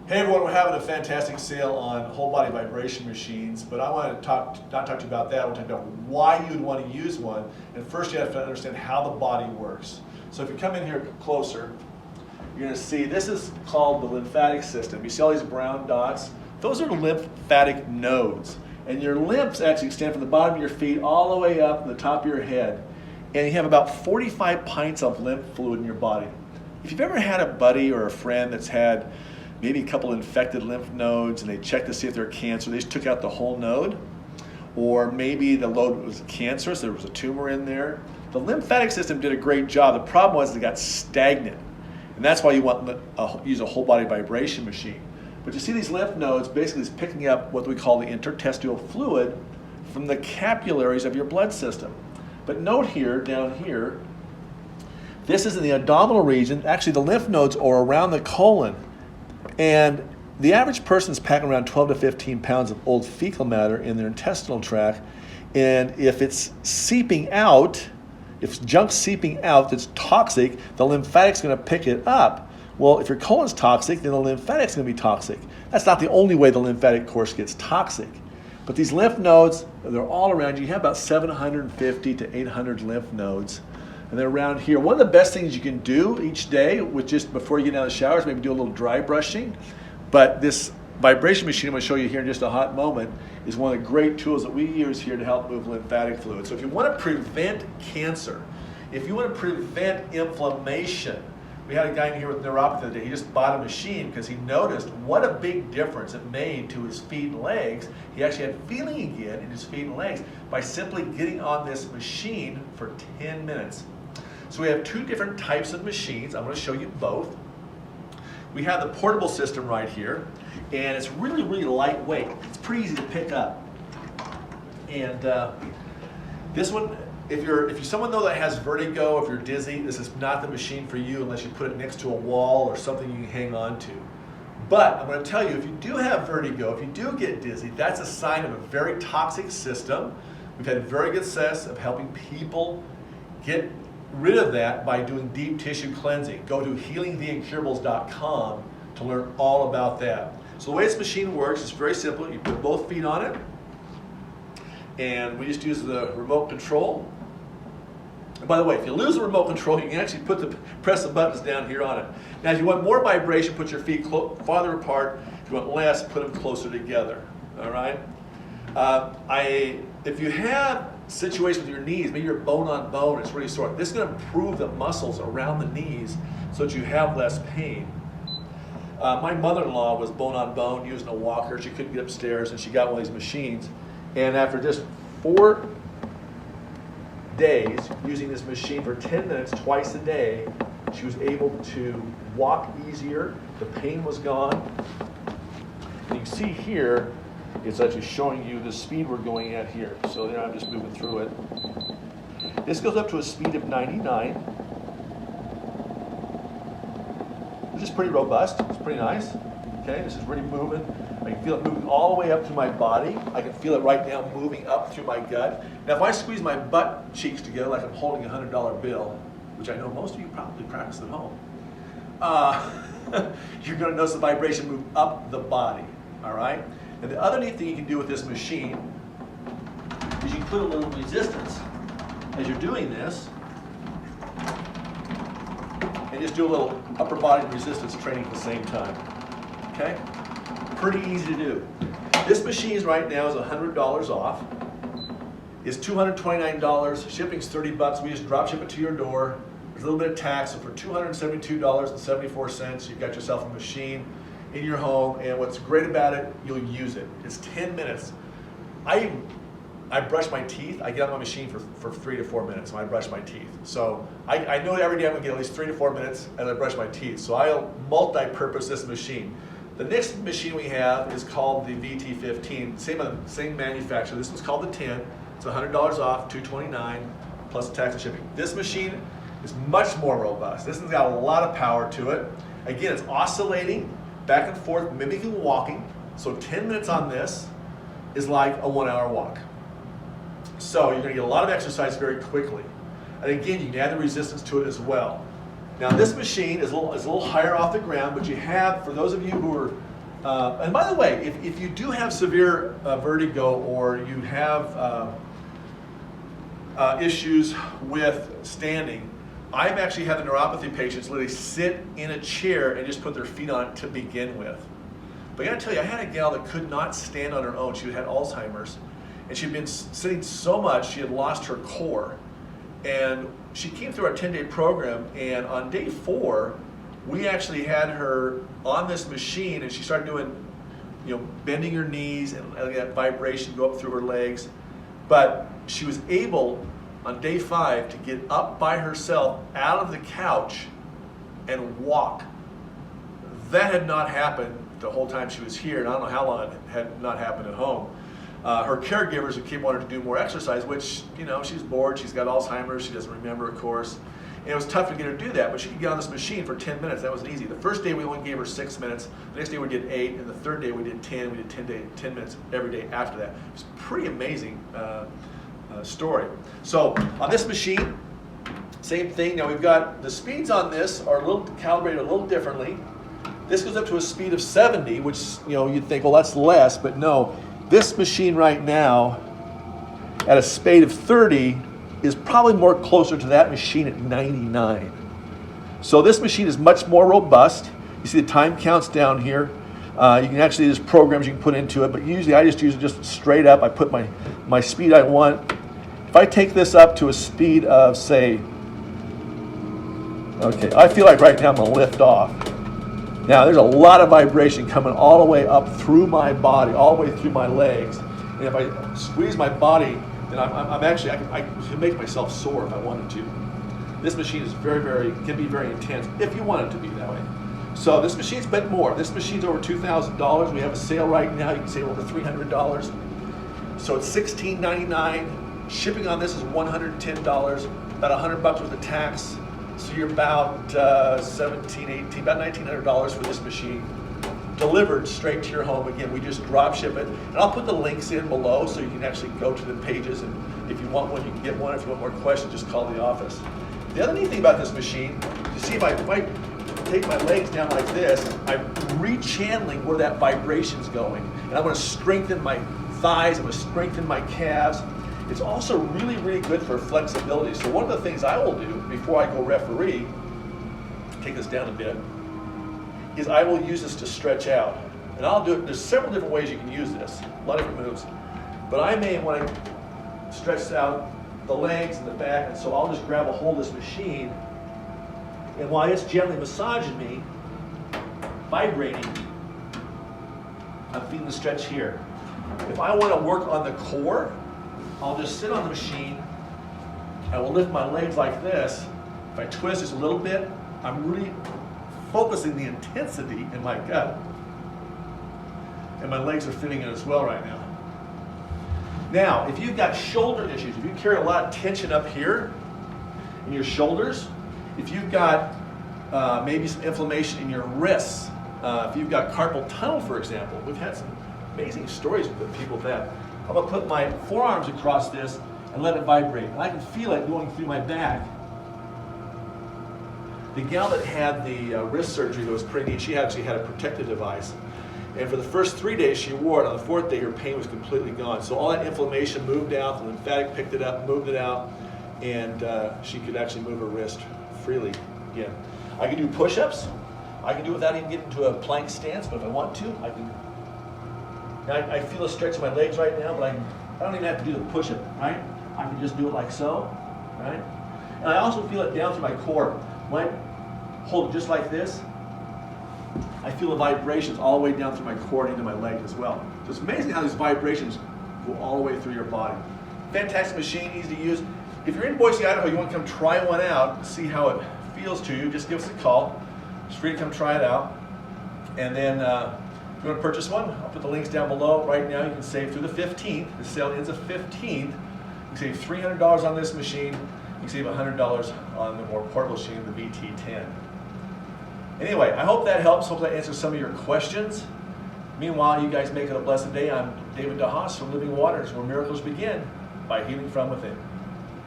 Hey everyone, we're having a fantastic sale on whole body vibration machines, but I want to not talk to you about that. I want to talk about why you'd want to use one. And first you have to understand how the body works. So if you come in here closer, you're going to see this is called the lymphatic system. You see all these brown dots? Those are lymphatic nodes. And your lymphs actually extend from the bottom of your feet all the way up to the top of your head. And you have about 45 pints of lymph fluid in your body. If you've ever had a buddy or a friend that's had maybe a couple infected lymph nodes and they checked to see if they're cancer, they just took out the whole node, or maybe the node was cancerous, there was a tumor in there. The lymphatic system did a great job. The problem was it got stagnant, and that's why you want to use a whole body vibration machine. But you see these lymph nodes basically is picking up what we call the interstitial fluid from the capillaries of your blood system. But note here, down here, this is in the abdominal region. Actually, the lymph nodes are around the colon. And the average person is packing around 12 to 15 pounds of old fecal matter in their intestinal tract. And if it's seeping out, if junk's seeping out that's toxic, the lymphatic's going to pick it up. Well, if your colon's toxic, then the lymphatic's going to be toxic. That's not the only way the lymphatic course gets toxic. But these lymph nodes, they're all around you. You have about 750 to 800 lymph nodes. And they're around here. One of the best things you can do each day, with just before you get out of the shower, is maybe do a little dry brushing. But this vibration machine I'm going to show you here in just a hot moment is one of the great tools that we use here to help move lymphatic fluid. So if you want to prevent cancer, if you want to prevent inflammation, we had a guy in here with neuropathy the other day. He just bought a machine because he noticed what a big difference it made to his feet and legs. He actually had feeling again in his feet and legs by simply getting on this machine for 10 minutes. So we have two different types of machines. I'm going to show you both. We have the portable system right here, and it's really, really lightweight. It's pretty easy to pick up. And this one, if you're someone though that has vertigo, if you're dizzy, this is not the machine for you unless you put it next to a wall or something you can hang on to. But I'm going to tell you, if you do have vertigo, if you do get dizzy, that's a sign of a very toxic system. We've had very good success of helping people get rid of that by doing deep tissue cleansing. Go to healingtheincurables.com to learn all about that. So the way this machine works is very simple. You put both feet on it, and we just use the remote control. And by the way, if you lose the remote control, you can actually press the buttons down here on it. Now, if you want more vibration, put your feet farther apart. If you want less, put them closer together. All right. If you have situations with your knees, maybe you're bone on bone, it's really sore. This is going to improve the muscles around the knees so that you have less pain. My mother-in-law was bone on bone using a walker. She couldn't get upstairs, and she got one of these machines. And after just 4 days using this machine for 10 minutes twice a day, she was able to walk easier. The pain was gone. And you can see here, it's actually showing you the speed we're going at here. So there, I'm just moving through it. This goes up to a speed of 99, which is pretty robust. It's pretty nice. Okay, this is really moving. I can feel it moving all the way up to my body. I can feel it right now moving up through my gut. Now, if I squeeze my butt cheeks together like I'm holding a $100 bill, which I know most of you probably practice at home, you're going to notice the vibration move up the body. All right. And the other neat thing you can do with this machine is you can put a little resistance as you're doing this, and just do a little upper body resistance training at the same time. Okay? Pretty easy to do. This machine right now is $100 off. It's $229. Shipping's $30. We just drop ship it to your door. There's a little bit of tax, so for $272.74, you've got yourself a machine in your home, and what's great about it, you'll use it. It's 10 minutes. I brush my teeth. I get on my machine for 3 to 4 minutes when I brush my teeth. So I know every day I'm gonna get at least 3 to 4 minutes as I brush my teeth. So I'll multi-purpose this machine. The next machine we have is called the VT15, same manufacturer. This one's called the 10. It's $100 off, $229 plus tax and shipping. This machine is much more robust. This one's got a lot of power to it. Again, it's oscillating back and forth, mimicking walking. So 10 minutes on this is like a 1-hour walk. So you're going to get a lot of exercise very quickly. And again, you can add the resistance to it as well. Now this machine is a little higher off the ground, but you have, for those of you who are And by the way, if you do have severe vertigo or you have issues with standing, I've actually had the neuropathy patients literally sit in a chair and just put their feet on it to begin with. But I gotta tell you, I had a gal that could not stand on her own. She had Alzheimer's, and she'd been sitting so much she had lost her core. And she came through our 10-day program, and on day 4, we actually had her on this machine, and she started doing, bending her knees and letting that vibration go up through her legs. But she was able, on day 5, to get up by herself out of the couch and walk. That had not happened the whole time she was here, and I don't know how long it had not happened at home. Her caregivers who kept wanting to do more exercise, which, she's bored, she's got Alzheimer's, she doesn't remember, of course. And it was tough to get her to do that, but she could get on this machine for 10 minutes. That was easy. The first day we only gave her 6 minutes. The next day we did 8, and the third day we did 10. We did 10 minutes every day after that. It was a pretty amazing story. So on this machine, same thing. Now we've got the speeds on this are calibrated a little differently. This goes up to a speed of 70, which you'd think, well, that's less, but no. This machine right now, at a speed of 30, is probably more closer to that machine at 99. So this machine is much more robust. You see the time counts down here. You can actually, there's programs you can put into it, but usually I just use it just straight up. I put my speed I want. If I take this up to a speed of, say, okay, I feel like right now I'm gonna lift off. Now there's a lot of vibration coming all the way up through my body, all the way through my legs. And if I squeeze my body, then I'm actually, I can make myself sore if I wanted to. This machine is can be very intense if you want it to be that way. So this machine's a bit more. This machine's over $2,000. We have a sale right now. You can save over $300. So it's $16.99. Shipping on this is $110, about $100 worth of tax. So you're about $1,700, $1,800, about $1,900 for this machine, delivered straight to your home. Again, we just drop ship it, and I'll put the links in below so you can actually go to the pages, and if you want one, you can get one. If you want more questions, just call the office. The other neat thing about this machine, you see if I take my legs down like this, I'm rechanneling where that vibration's going, and I'm going to strengthen my thighs, I'm going to strengthen my calves. It's also really, really good for flexibility. So one of the things I will do before I go referee, take this down a bit, is I will use this to stretch out. And I'll do it, there's several different ways you can use this, a lot of different moves. But I may want to stretch out the legs and the back, and so I'll just grab a hold of this machine, and while it's gently massaging me, vibrating, I'm feeling the stretch here. If I want to work on the core, I'll just sit on the machine, I will lift my legs like this. If I twist just a little bit, I'm really focusing the intensity in my gut. And my legs are fitting it as well right now. Now, if you've got shoulder issues, if you carry a lot of tension up here in your shoulders, if you've got maybe some inflammation in your wrists, if you've got carpal tunnel, for example, we've had some amazing stories with people with that. I'm gonna put my forearms across this and let it vibrate. And I can feel it going through my back. The gal that had the wrist surgery that was pretty neat, she actually had a protective device. And for the first 3 days she wore it. On the 4th day her pain was completely gone. So all that inflammation moved out, the lymphatic picked it up, moved it out, and she could actually move her wrist freely again. I can do push-ups. I can do it without even getting into a plank stance, but if I want to, I can. Now I feel a stretch in my legs right now, but I don't even have to do the push-up, right? I can just do it like so, right? And I also feel it down through my core. When I hold it just like this, I feel the vibrations all the way down through my core and into my legs as well. So it's amazing how these vibrations go all the way through your body. Fantastic machine, easy to use. If you're in Boise, Idaho, you want to come try one out and see how it feels to you, just give us a call. It's free to come try it out. And then if you want to purchase one, I'll put the links down below. Right now you can save through the 15th. The sale ends the 15th. You can save $300 on this machine. You can save $100 on the more portable machine, the VT10. Anyway, I hope that helps. Hope that answers some of your questions. Meanwhile, you guys make it a blessed day. I'm David DeHaas from Living Waters, where miracles begin by healing from within.